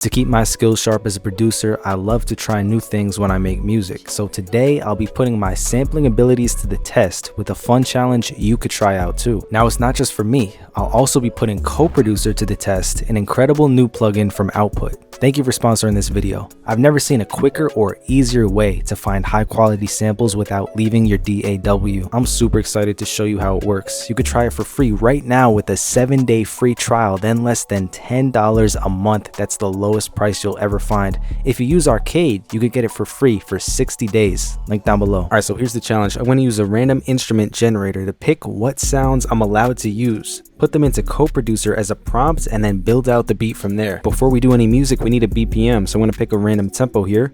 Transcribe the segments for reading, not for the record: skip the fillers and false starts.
To keep my skills sharp as a producer, I love to try new things when I make music. So today I'll be putting my sampling abilities to the test with a fun challenge you could try out too. Now it's not just for me, I'll also be putting Co-Producer to the test, an incredible new plugin from Output. Thank you for sponsoring this video. I've never seen a quicker or easier way to find high quality samples without leaving your DAW. I'm super excited to show you how it works. You could try it for free right now with a 7-day free trial, then less than $10 a month. That's the lowest price you'll ever find. If you use Arcade, you could get it for free for 60 days. Link down below. Alright, so here's the challenge. I'm going to use a random instrument generator to pick what sounds I'm allowed to use. Put them into Co-Producer as a prompt and then build out the beat from there. Before we do any music, we need a BPM, so I'm going to pick a random tempo here.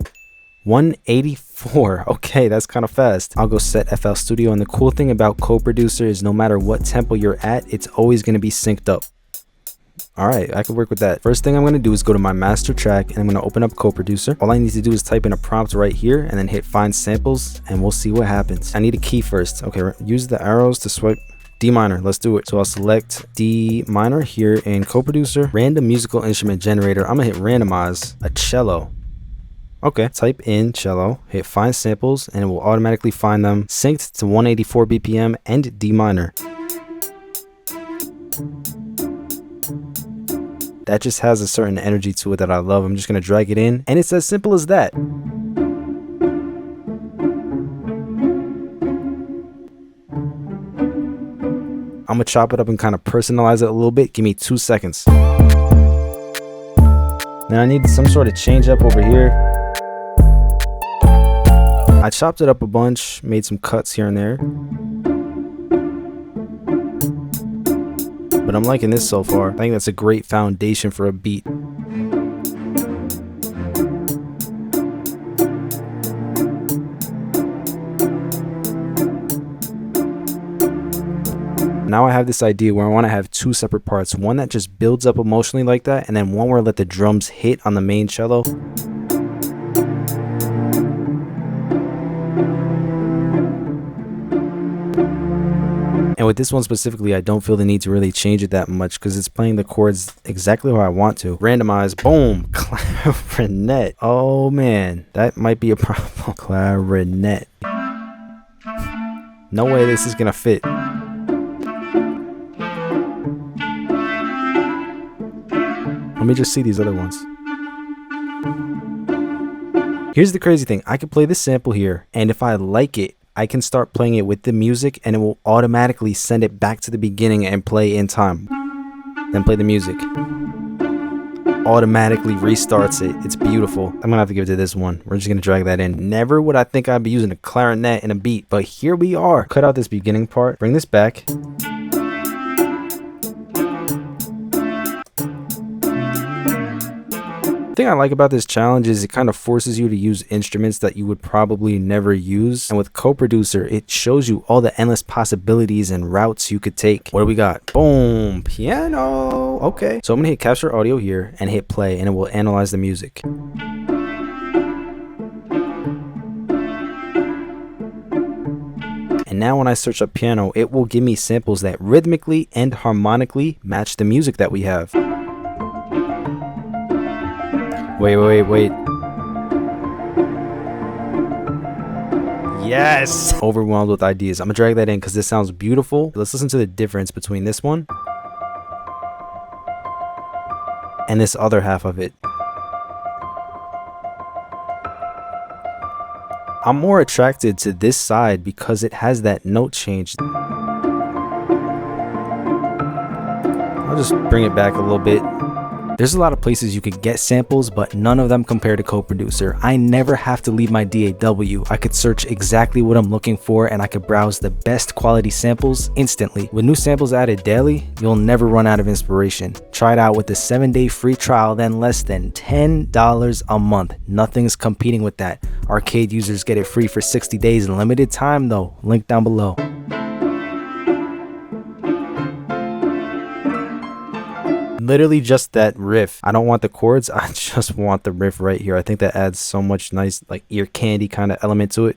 184. Okay, that's kind of fast. I'll go set FL Studio, and the cool thing about Co-Producer is no matter what tempo you're at, it's always going to be synced up. Alright, I can work with that. First thing I'm going to do is go to my master track and I'm going to open up Co-Producer. All I need to do is type in a prompt right here and then hit find samples and we'll see what happens. I need a key first. Okay, use the arrows to swipe. D minor, let's do it. So I'll select D minor here in Co-Producer. Random musical instrument generator. I'm gonna hit randomize a cello. Okay, type in cello, hit find samples, and it will automatically find them synced to 184 BPM and D minor. That just has a certain energy to it that I love. I'm just gonna drag it in, and it's as simple as that. I'm gonna chop it up and kind of personalize it a little bit. Give me 2 seconds. Now I need some sort of change up over here. I chopped it up a bunch, made some cuts here and there. But I'm liking this so far. I think that's a great foundation for a beat. Now I have this idea where I want to have two separate parts. One that just builds up emotionally like that, and then one where I let the drums hit on the main cello. And with this one specifically, I don't feel the need to really change it that much because it's playing the chords exactly how I want to. Randomize, boom, clarinet. Oh man, that might be a problem. Clarinet. No way this is gonna fit. Let me just see these other ones. Here's the crazy thing. I can play this sample here, and if I like it, I can start playing it with the music and it will automatically send it back to the beginning and play in time. Then play the music. Automatically restarts it. It's beautiful. I'm gonna have to give it to this one. We're just gonna drag that in. Never would I think I'd be using a clarinet in a beat, but here we are. Cut out this beginning part, bring this back. The thing I like about this challenge is it kind of forces you to use instruments that you would probably never use, and with Co-Producer it shows you all the endless possibilities and routes you could take. What do we got? Boom, piano. Okay, so I'm gonna hit capture audio here and hit play, and it will analyze the music. And now when I search up piano, it will give me samples that rhythmically and harmonically match the music that we have. Wait. Yes! Overwhelmed with ideas. I'm gonna drag that in because this sounds beautiful. Let's listen to the difference between this one and this other half of it. I'm more attracted to this side because it has that note change. I'll just bring it back a little bit. There's a lot of places you could get samples, but none of them compare to Co-Producer. I never have to leave my DAW. I could search exactly what I'm looking for and I could browse the best quality samples instantly. With new samples added daily, you'll never run out of inspiration. Try it out with a 7-day free trial, then less than $10 a month. Nothing's competing with that. Arcade users get it free for 60 days in limited time though. Link down below. Literally just that riff. I don't want the chords, I just want the riff right here. I think that adds so much nice like ear candy kind of element to it.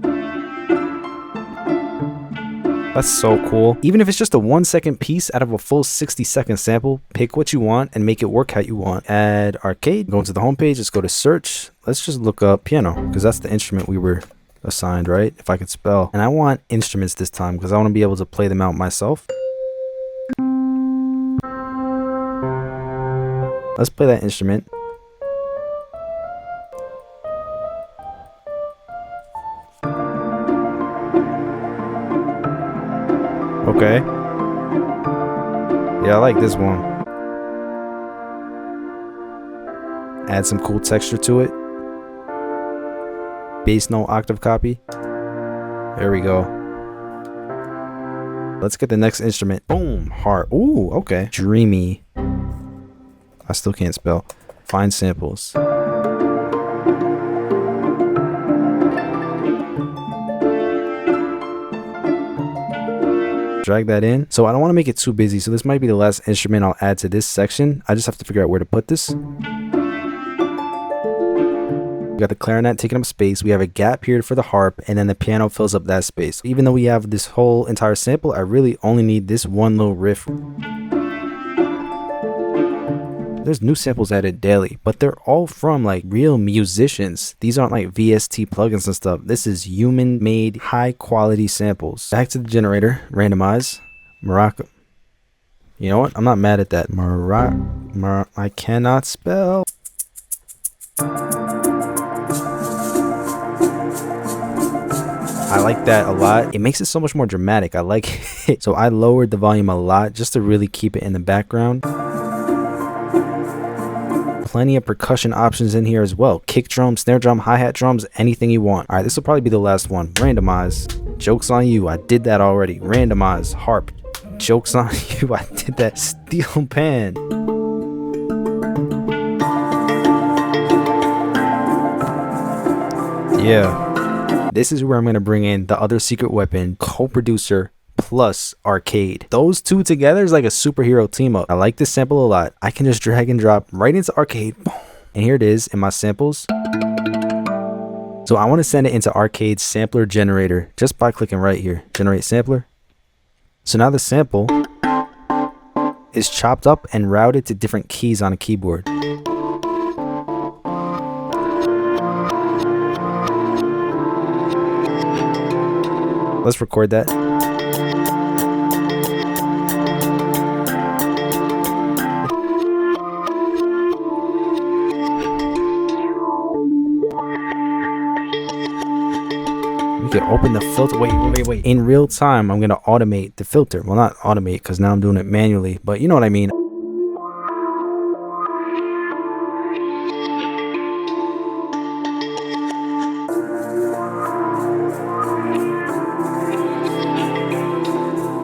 That's so cool. Even if it's just a 1-second piece out of a full 60-second sample, pick what you want and make it work how you want. Add arcade, go into the homepage, let's go to search. Let's just look up piano, because that's the instrument we were assigned, right? If I could spell. And I want instruments this time because I want to be able to play them out myself. Let's play that instrument. Okay. Yeah, I like this one. Add some cool texture to it. Bass note octave copy. There we go. Let's get the next instrument. Boom. Harp. Ooh, okay. Dreamy. I still can't spell. Find samples. Drag that in. So I don't want to make it too busy, so this might be the last instrument I'll add to this section. I just have to figure out where to put this. We got the clarinet taking up space. We have a gap here for the harp, and then the piano fills up that space. Even though we have this whole entire sample, I really only need this one little riff. There's new samples added daily, but they're all from like real musicians. These aren't like VST plugins and stuff. This is human made high quality samples. Back to the generator, randomize, maraca. You know what? I'm not mad at that. I cannot spell. I like that a lot. It makes it so much more dramatic. I like it. So I lowered the volume a lot just to really keep it in the background. Plenty of percussion options in here as well. Kick drum, snare drum, hi-hat drums, anything you want. All right, this will probably be the last one. Randomize. Joke's on you. I did that already. Randomize. Harp. Joke's on you. I did that. Steel pan. Yeah. This is where I'm going to bring in the other secret weapon, co-producer plus arcade. Those two together is like a superhero team up. I like this sample a lot. I can just drag and drop right into arcade. And here it is in my samples. So I want to send it into arcade's sampler generator just by clicking right here. Generate sampler. So now the sample is chopped up and routed to different keys on a keyboard. Let's record that. We can open the filter. Wait. In real time, I'm going to automate the filter. Well, not automate because now I'm doing it manually, but you know what I mean.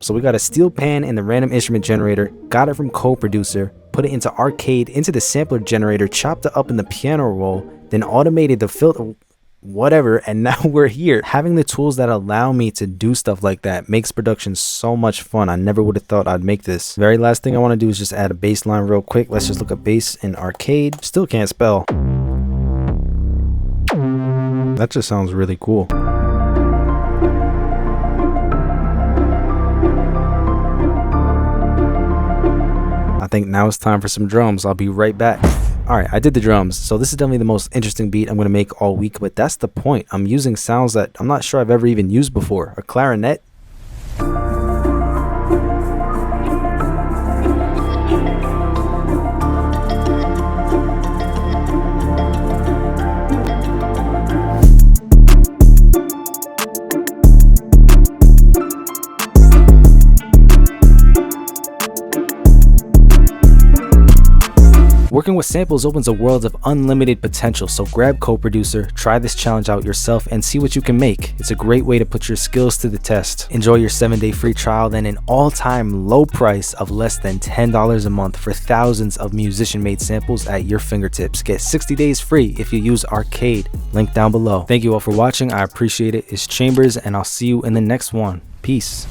So we got a steel pan in the random instrument generator, got it from co-producer, put it into arcade, into the sampler generator, chopped it up in the piano roll, then automated the filter, whatever, and now we're here. Having the tools that allow me to do stuff like that makes production so much fun. I never would have thought I'd make this. Very last thing I want to do is just add a bass line real quick. Let's just look up bass in arcade. Still can't spell. That just sounds really cool. I think now it's time for some drums. I'll be right back. All right, I did the drums. So this is definitely the most interesting beat I'm going to make all week, but that's the point. I'm using sounds that I'm not sure I've ever even used before. A clarinet. Working with samples opens a world of unlimited potential, so grab co-producer, try this challenge out yourself, and see what you can make. It's a great way to put your skills to the test. Enjoy your 7-day free trial, then an all-time low price of less than $10 a month for thousands of musician-made samples at your fingertips. Get 60 days free if you use Arcade. Link down below. Thank you all for watching. I appreciate it. It's Chambers, and I'll see you in the next one. Peace.